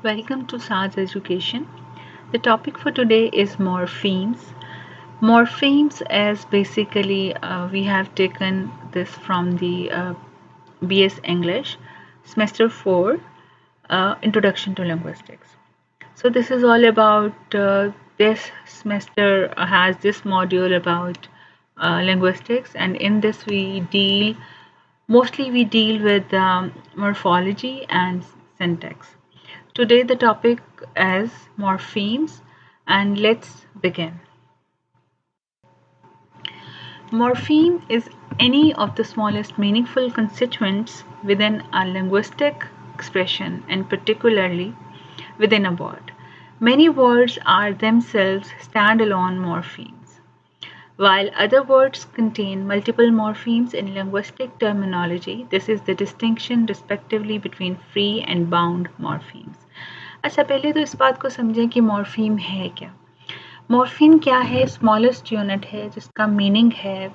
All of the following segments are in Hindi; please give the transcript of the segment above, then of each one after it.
Welcome to SARS Education. The topic for today is morphemes. Morphemes is basically we have taken this from the BS English semester 4 Introduction to Linguistics. So this is all about this semester has this module about linguistics, and in this we deal with morphology and syntax. Today the topic is morphemes, and let's begin. Morpheme is any of the smallest meaningful constituents within a linguistic expression, and particularly within a word. Many words are themselves standalone morphemes, while other words contain multiple morphemes. In linguistic terminology, this is the distinction respectively between free and bound morphemes. अच्छा, पहले तो इस बात को समझें कि मॉर्फीम है क्या। मॉर्फीम क्या है? स्मॉलेस्ट यूनिट है जिसका मीनिंग है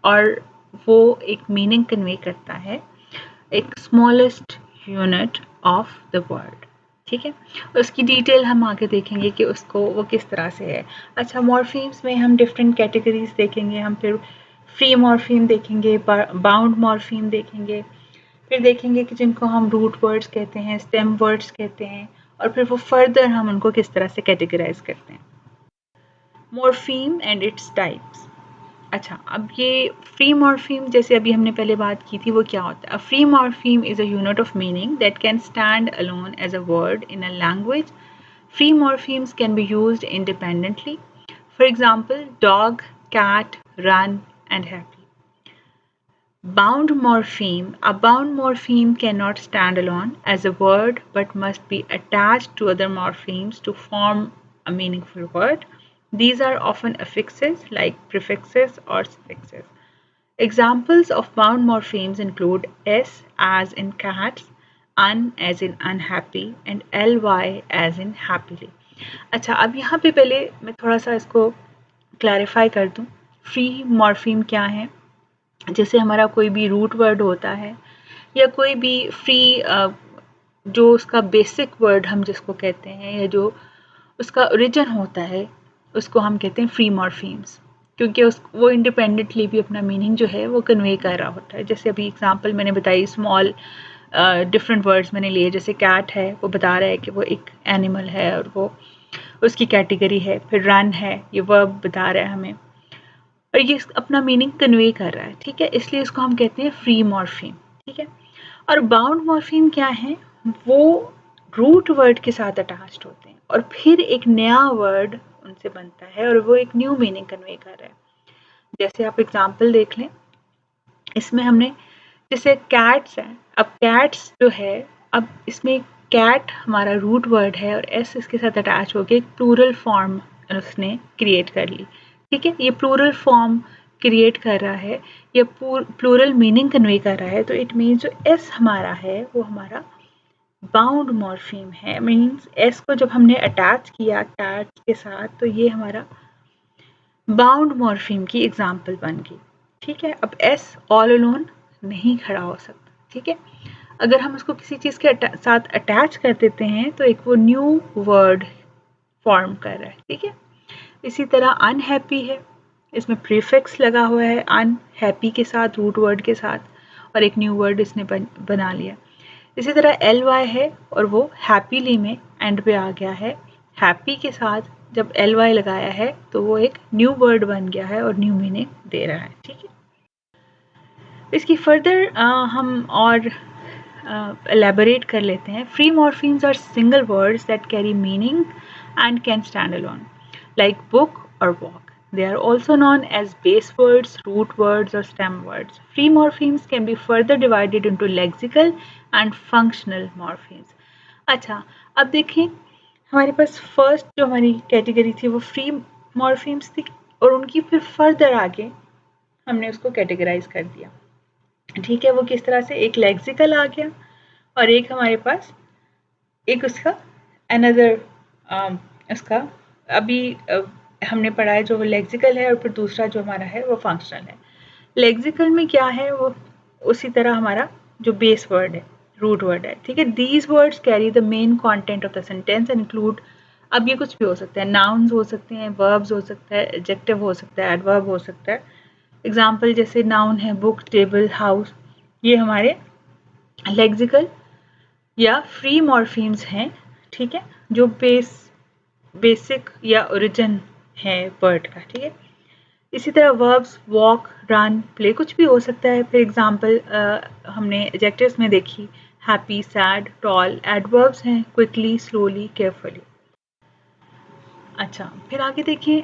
और वो एक मीनिंग कन्वे करता है, एक smallest unit of the word. ठीक है, उसकी डिटेल हम आगे देखेंगे कि उसको वो किस तरह से है। अच्छा, मॉर्फीम्स में हम डिफरेंट कैटेगरीज देखेंगे। हम फिर फ्री मॉर्फीम देखेंगे, बाउंड मॉर्फीम देखेंगे, फिर देखेंगे कि जिनको हम रूट वर्ड्स कहते हैं, स्टेम वर्ड्स कहते हैं, और फिर वो फर्दर हम उनको किस तरह से कैटेगराइज करते हैं। Morpheme and its types. अच्छा, अब ये फ्री मॉर्फीम जैसे अभी हमने पहले बात की थी, वो क्या होता है? A free morpheme is a unit of meaning that can stand alone as a word in a language. Free morphemes can be used independently. For example, dog, cat, run, and happy. Bound morpheme. A bound morpheme cannot stand alone as a word but must be attached to other morphemes to form a meaningful word. These are often affixes like prefixes or suffixes. Examples of bound morphemes include S as in cats, un as in unhappy, and ly as in happily. अच्छा, अब यहाँ पे पहले मैं थोड़ा सा इसको क्लैरिफाई कर दूँ। फ्री मॉर्फीम क्या है? जैसे हमारा कोई भी रूट वर्ड होता है या कोई भी फ्री जो उसका बेसिक वर्ड हम जिसको कहते हैं या जो उसका ओरिजिन होता है, उसको हम कहते हैं फ्री मॉर्फीम्स, क्योंकि वो इंडिपेंडेंटली भी अपना मीनिंग जो है वो कन्वे कर रहा होता है। जैसे अभी एग्जांपल मैंने बताई, स्मॉल डिफरेंट वर्ड्स मैंने लिए, जैसे कैट है, वो बता रहा है कि वो एक एनिमल है और वो उसकी कैटेगरी है। फिर रन है, ये वर्ब बता रहा है हमें और ये अपना मीनिंग कन्वे कर रहा है। ठीक है, इसलिए इसको हम कहते हैं फ्री मॉर्फीम। ठीक है, और बाउंड मॉर्फीम क्या है? वो रूट वर्ड के साथ अटैच्ड होते हैं और फिर एक नया वर्ड उनसे बनता है और वो एक न्यू मीनिंग कन्वे कर रहा है। जैसे आप एग्जांपल देख लें, इसमें हमने जैसे कैट्स है, अब कैट्स जो है, अब इसमें कैट हमारा रूट वर्ड है और एस इसके साथ अटैच होकर एक प्लूरल फॉर्म उसने क्रिएट कर ली। ठीक है, ये प्लूरल फॉर्म क्रिएट कर रहा है, ये प्लूरल मीनिंग कन्वे कर रहा है, तो इट मीन्स जो एस हमारा है वो हमारा बाउंड मॉर्फीम है। मीन्स एस को जब हमने अटैच किया कैट के साथ, तो ये हमारा बाउंड मॉर्फीम की एग्जाम्पल बन गई। ठीक है, अब एस ऑल अलोन नहीं खड़ा हो सकता। ठीक है, अगर हम उसको किसी चीज़ के साथ अटैच कर देते हैं तो एक वो न्यू वर्ड फॉर्म कर रहा है। ठीक है, इसी तरह अनहैप्पी है, इसमें प्रीफिक्स लगा हुआ है अनहैप्पी के साथ, रूट वर्ड के साथ, और एक न्यू वर्ड इसने बना लिया। इसी तरह एल वाई है और वो हैप्पीली में एंड पे आ गया है। हैप्पी के साथ जब एल वाई लगाया है तो वो एक न्यू वर्ड बन गया है और न्यू मीनिंग दे रहा है। ठीक है, इसकी फर्दर हम और elaborate कर लेते हैं। Free morphemes are single words that carry meaning and can stand alone, like book or walk. They are also known as base words, root words, or stem words. Free morphemes can be further divided into lexical and functional morphemes. अच्छा, अब देखें, हमारे पास फर्स्ट जो हमारी कैटेगरी थी वो फ्री मॉर्फीम्स थी और उनकी फिर फर्दर आगे हमने उसको कैटेगराइज कर दिया। ठीक है, वो किस तरह से? एक लेक्सिकल आ गया और एक हमारे पास एक उसका अनदर उसका अभी हमने पढ़ा है जो लेक्सिकल है और फिर दूसरा जो हमारा है वो फंक्शनल है। लेक्सिकल में क्या है? वो उसी तरह हमारा जो बेस वर्ड है, रूट वर्ड है, ठीक है। These words carry the main content of the sentence and include, अब ये कुछ भी हो सकता है, नाउन्स हो सकते हैं, वर्ब्स हो सकता है, एडजेक्टिव हो सकता है, एडवर्ब हो सकता है। एग्जाम्पल जैसे नाउन है बुक, टेबल, हाउस, ये हमारे लेक्सिकल या फ्री मॉर्फीम्स हैं, ठीक है, जो बेसिक या ओरिजिन है वर्ड का, ठीक है। इसी तरह वर्ब्स वॉक, रन, प्ले कुछ भी हो सकता है। फिर एग्जाम्पल हमने एडजेक्टिव्स में देखी, हैप्पी, सैड, टॉल। एडवर्ब्स हैं क्विकली, स्लोली, केयरफुली। अच्छा, फिर आगे देखिए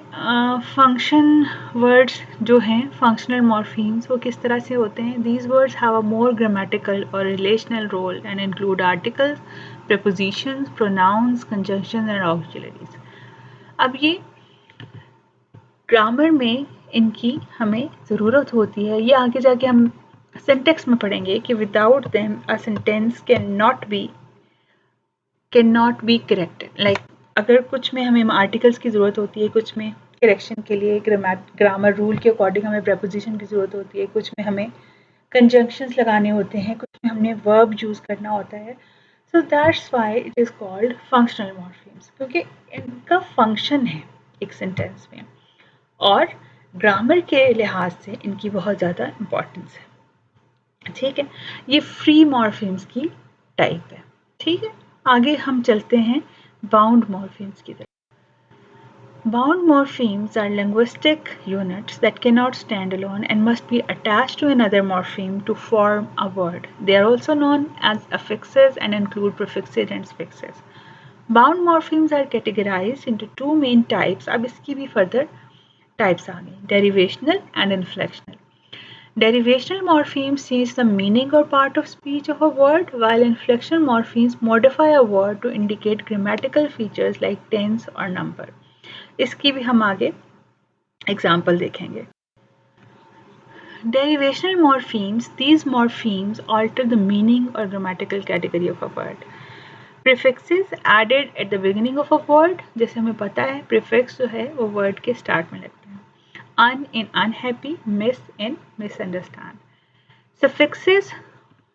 फंक्शन वर्ड्स जो हैं, फंक्शनल मॉर्फीम्स, वो किस तरह से होते हैं। These words have a more grammatical और relational role and include articles, prepositions, pronouns, conjunctions and auxiliaries. अब ये ग्रामर में इनकी हमें ज़रूरत होती है, ये आगे जाके हम सिंटेक्स में पढ़ेंगे कि without them a sentence can not be corrected. Like अगर कुछ में हमें आर्टिकल्स की ज़रूरत होती है, कुछ में करेक्शन के लिए ग्रामर रूल के अकॉर्डिंग हमें प्रेपोजिशन की ज़रूरत होती है, कुछ में हमें कंजंक्शंस लगाने होते हैं, कुछ में हमने वर्ब यूज़ करना होता है। So that's why it is called functional morphemes, क्योंकि इनका फंक्शन है एक सेंटेंस में और ग्रामर के लिहाज से इनकी बहुत ज़्यादा इम्पोर्टेंस है, ठीक है। ये फ्री मॉर्फीम्स की टाइप है, ठीक है। आगे हम चलते हैं बाउंड मॉर्फीम्स की तरफ। Bound morphemes are linguistic units that cannot stand alone and must be attached to another morpheme to form a word. They are also known as affixes and include prefixes and suffixes. Bound morphemes are categorized into two main types. अब इसकी भी further types आ गई, derivational and inflectional. Derivational morphemes change the meaning or part of speech of a word, while inflectional morphemes modify a word to indicate grammatical features like tense or number. इसकी भी हम आगे एग्जाम्पल देखेंगे। Derivational morphemes, these morphemes alter the meaning or grammatical category of a word. Prefixes added at the beginning of a word, जैसे हमें पता है prefix जो है वो word के start में लगते हैं। Un in unhappy, miss in misunderstand. Suffixes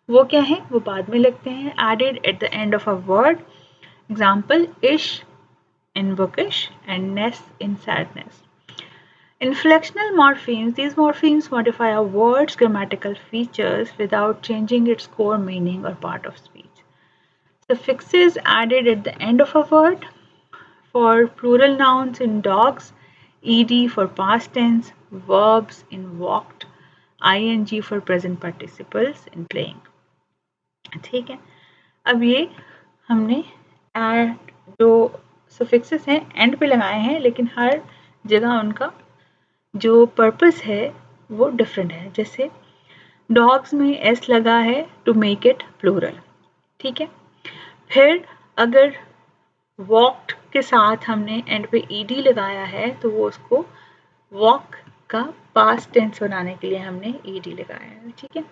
वो क्या है, वो बाद में लगते हैं, added at the end of a word. Example, ish in bookish and ness in sadness. Inflectional morphemes, these morphemes modify a word's grammatical features without changing its core meaning or part of speech. Suffixes added at the end of a word. For plural nouns in dogs, ed for past tense, verbs in walked, ing for present participles in playing. ठीक है, अब ये हमने जो suffixes हैं एंड पे लगाए हैं, लेकिन हर जगह उनका जो पर्पस है वो डिफरेंट है। जैसे डॉग्स में एस लगा है टू मेक इट प्लूरल, ठीक है। फिर अगर वॉक्ड के साथ हमने एंड पे ईडी लगाया है तो वो उसको वॉक का पास्ट टेंस बनाने के लिए हमने ईडी लगाया है, ठीक है।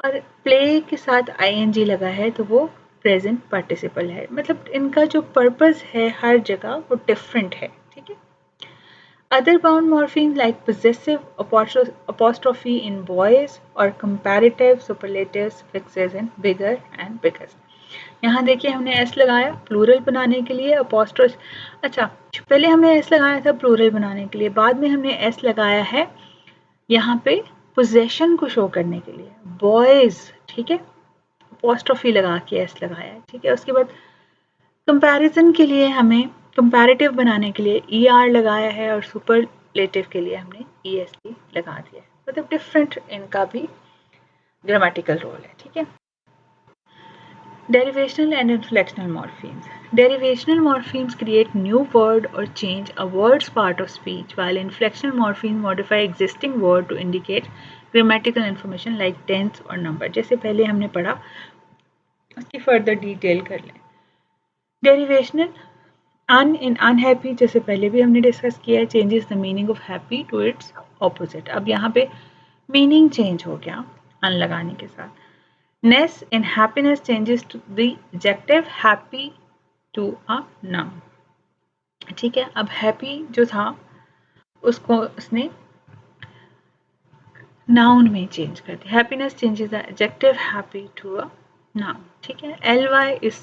और प्ले के साथ आईएनजी लगा है तो वो प्रेजेंट पार्टिसिपल है। मतलब इनका जो पर्पस है हर जगह वो डिफरेंट है, ठीक है। Other bound morphemes like possessive apostrophe in boys or comparative superlative suffixes in bigger and biggest. यहाँ देखिए हमने s लगाया प्लूरल बनाने के लिए, apostrophe, अच्छा पहले हमने s लगाया था प्लूरल बनाने के लिए, बाद में हमने s लगाया है यहाँ पे possession को शो करने के लिए, boys, ठीक है, apostrophe लगा के s लगाया है, ठीक है। उसके बाद कंपैरिजन के लिए हमें कंपैरेटिव बनाने के लिए ई आर लगाया है और सुपरलेटिव के लिए हमने ई एस टी लगा दिया है। मतलब डिफरेंट इनका भी ग्रामेटिकल रोल है, ठीक है। Derivational and inflectional morphemes. Derivational morphemes create new word or change a word's part of speech, while inflectional morphemes modify existing word to indicate grammatical information like tense or number. जैसे पहले हमने पढ़ा उसकी फर्दर डिटेल कर लें। डेरिवेशनल, अन इन अनहैप्पी, जैसे पहले भी हमने डिस्कस किया है, changes the meaning of happy to its opposite. अब यहाँ पे मीनिंग चेंज हो गया अन लगाने के साथ। Ness in happiness changes to the adjective happy to a noun, ठीक है। अब हैप्पी जो था उसको उसने नाउन में चेंज कर दिया। Happiness changes the adjective happy to a noun, ठीक है। ly is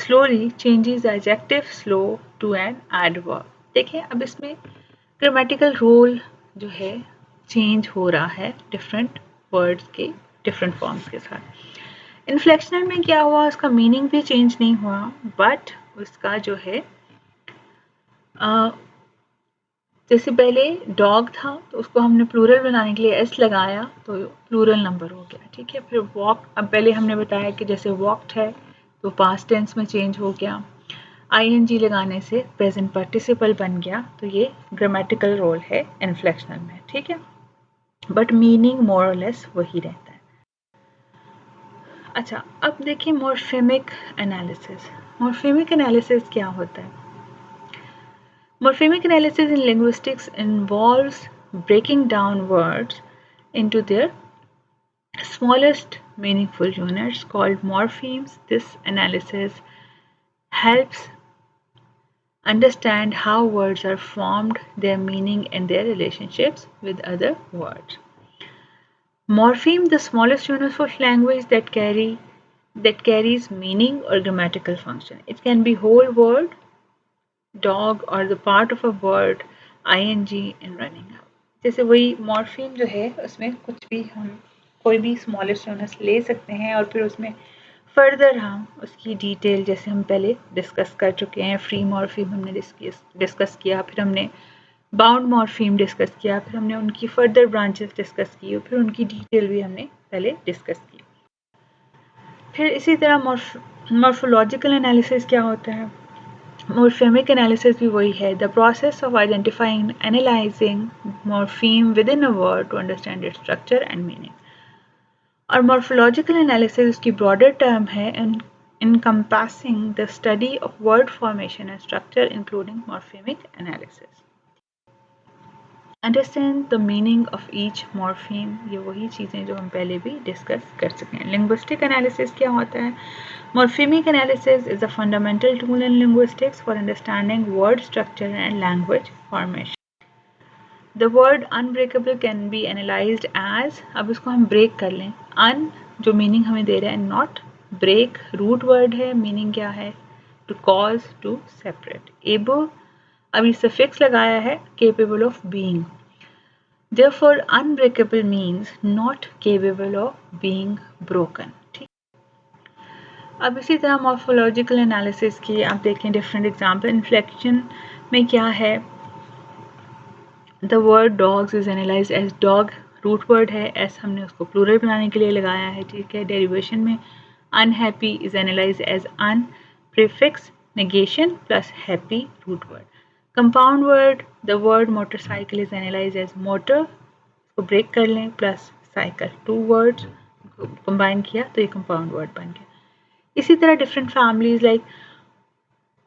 slowly changes the adjective slow to an adverb। देखिए अब इसमें ग्रामेटिकल रोल जो है चेंज हो रहा है डिफरेंट वर्ड्स के डिफरेंट फॉर्म्स के साथ। इन्फ्लेक्शनल में क्या हुआ, उसका मीनिंग भी चेंज नहीं हुआ, बट उसका जो है जैसे पहले डॉग था तो उसको हमने प्लूरल बनाने के लिए एस लगाया तो प्लूरल नंबर हो गया, ठीक है। फिर वॉक, अब पहले हमने बताया कि जैसे वॉक्ड है तो पास्ट टेंस में चेंज हो गया, आईएनजी लगाने से प्रेजेंट पार्टिसिपल बन गया, तो ये ग्रामेटिकल रोल है इन्फ्लेक्शनल में, ठीक है। बट मीनिंग मोर और लेस वही रहता है। अच्छा, अब देखिए मॉर्फेमिक एनालिसिस। मॉर्फेमिक एनालिसिस क्या होता है? Morphemic analysis in linguistics involves breaking down words into their smallest meaningful units called morphemes. This analysis helps understand how words are formed, their meaning, and their relationships with other words. Morpheme, the smallest unit of language that carries meaning or grammatical function. It can be whole word, dog, or the part of a word, ing in running out। जैसे वही मॉर्फीम जो है उसमें कुछ भी हम कोई भी स्मॉलेस्ट यूनिट्स ले सकते हैं और फिर उसमें फर्दर हम उसकी डिटेल, जैसे हम पहले डिस्कस कर चुके हैं, फ्री मॉर्फीम हमने डिस्कस किया, फिर हमने बाउंड मॉर्फीम डिस्कस किया, फिर हमने उनकी फर्दर ब्रांचेस डिस्कस की, फिर उनकी डिटेल भी हमने पहले डिस्कस की। फिर इसी तरह मॉर्फोलॉजिकल एनालिसिस क्या होता है? Morphemic analysis भी वही है, the process of identifying, analyzing morpheme within a word to understand its structure and meaning। और morphological analysis उसकी broader term है, encompassing the study of word formation and structure including morphemic analysis। Understand the meaning of each morpheme, ये वही चीज़ें जो हम पहले भी डिस्कस कर चुके हैं। Linguistic analysis क्या होता है? Morphemic analysis is a fundamental tool in linguistics for understanding word structure and language formation। The word unbreakable can be analyzed as, अब इसको हम break कर लें, un जो meaning हमें दे रहा है, not, break root word है, meaning क्या है? To cause, to separate। able अभी suffix लगाया है, capable of being। Therefore unbreakable means not capable of being broken। अब इसी तरह मॉर्फोलॉजिकल एनालिसिस की आप देखें डिफरेंट एग्जाम्पल। इन्फ्लेक्शन में क्या है? The word dogs is analyse as dog, root word है, एस हमने उसको प्लूरल बनाने के लिए लगाया है, ठीक है। डेरिवेशन में unhappy is analyse as un, prefix negation plus happy root word. Compound word, the word motorcycle is analyse as motor, उसको ब्रेक कर लें, plus cycle, two words combine किया तो ये कंपाउंड वर्ड बन गया। इसी तरह different families like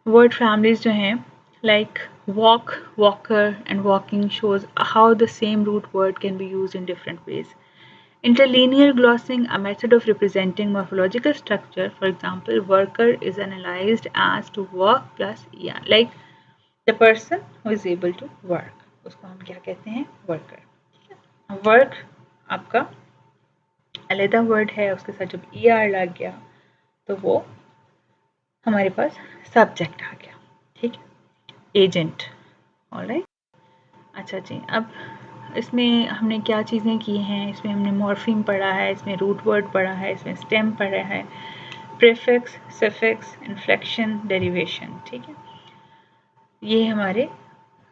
word families जो हैं, like walk, walker and walking shows how the same root word can be use in different ways. Interlinear glossing, a method of representing morphological structure. For example, worker is analyzed as to work plus er, like the person who is able to work, उसको हम क्या कहते हैं? वर्कर। वर्क आपका अलग वर्ड है, उसके साथ जब er लग गया तो वो हमारे पास सब्जेक्ट आ गया, ठीक है, एजेंट। ऑलराइट, अच्छा जी, अब इसमें हमने क्या चीज़ें की हैं? इसमें हमने मॉर्फीम पढ़ा है, इसमें रूट वर्ड पढ़ा है, इसमें स्टेम पढ़ा है, प्रीफिक्स, सफिक्स, इन्फ्लेक्शन, डेरिवेशन, ठीक है। ये हमारे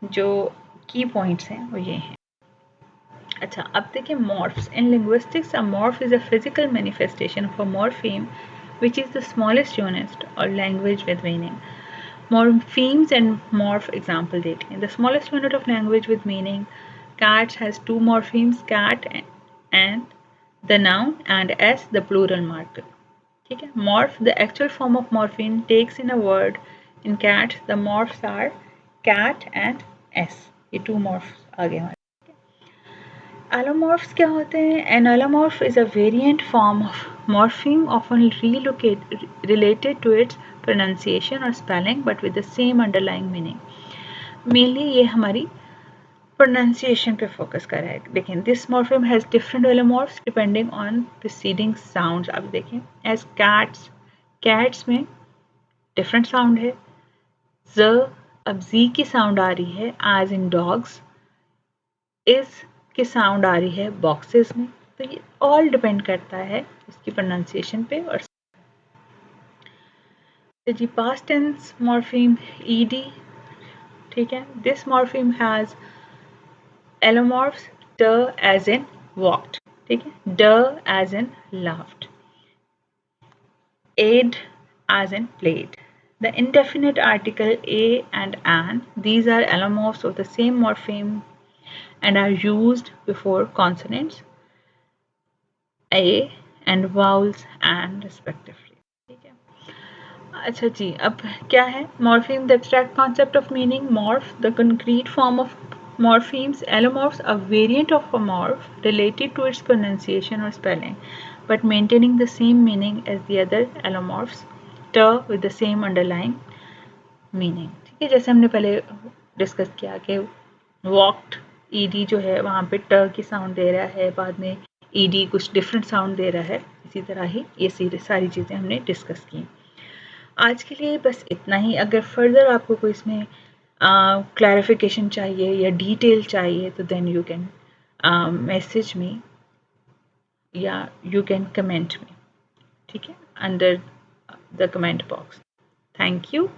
जो की पॉइंट्स हैं वो ये हैं। अच्छा, अब देखिए morphs. In linguistics a morph is a physical manifestation of a morpheme which is the smallest unit or language with meaning। Morphemes and morph example देखें। The smallest unit of language with meaning, cat has two morphemes, cat and the noun and s the plural marker, ठीक है। Morph, the actual form of morpheme takes in a word। In cat the morphs are cat and s, ये two morphs आ गए हमारे। Allomorphs क्या होते हैं? An allomorph is a variant form of morpheme often related to its pronunciation or spelling but with the same underlying meaning। Mainly ये हमारी प्रोनाउंसिएशन पे फोकस कर रहा है। देखें, this morpheme has different allomorphs depending on preceding sounds. आप देखें, एज कैट्स, कैट्स में डिफरेंट साउंड है। ज, अब जी की साउंड आ रही है एज इन डॉग्स। इज की साउंड आ रही है बॉक्सेस में। तो ये ऑल डिपेंड करता है उसकी प्रोनाउंसिएशन पे। और जी पास्ट टेंस मॉर्फिम ईडी, ठीक है। दिस मॉर्फिम हैज़ एलोमॉर्फ्स ट एज इन वॉक्ड, ठीक है, D as in laughed, aid as in played. The indefinite article a and an, these are allomorphs of the same morpheme and are used before consonants a and vowels and respectively. ठीक है। अच्छा जी, अब क्या है morpheme? The abstract concept of meaning. Morph, the concrete form of morphemes. Allomorphs, a variant of a morph related to its pronunciation or spelling, but maintaining the same meaning as the other allomorphs. T with the same underlying meaning. ठीक है, जैसे हमने पहले डिस्कस किया कि walked ed जो है वहाँ पे ट की साउंड दे रहा है, बाद में ed कुछ डिफरेंट साउंड दे रहा है। इसी तरह ही ये सारी चीज़ें हमने डिस्कस की। आज के लिए बस इतना ही। अगर फर्दर आपको कोई इसमें क्लैरिफिकेशन चाहिए या डिटेल चाहिए तो then you can message me या यू कैन कमेंट मी, ठीक है, under the comment box. Thank you.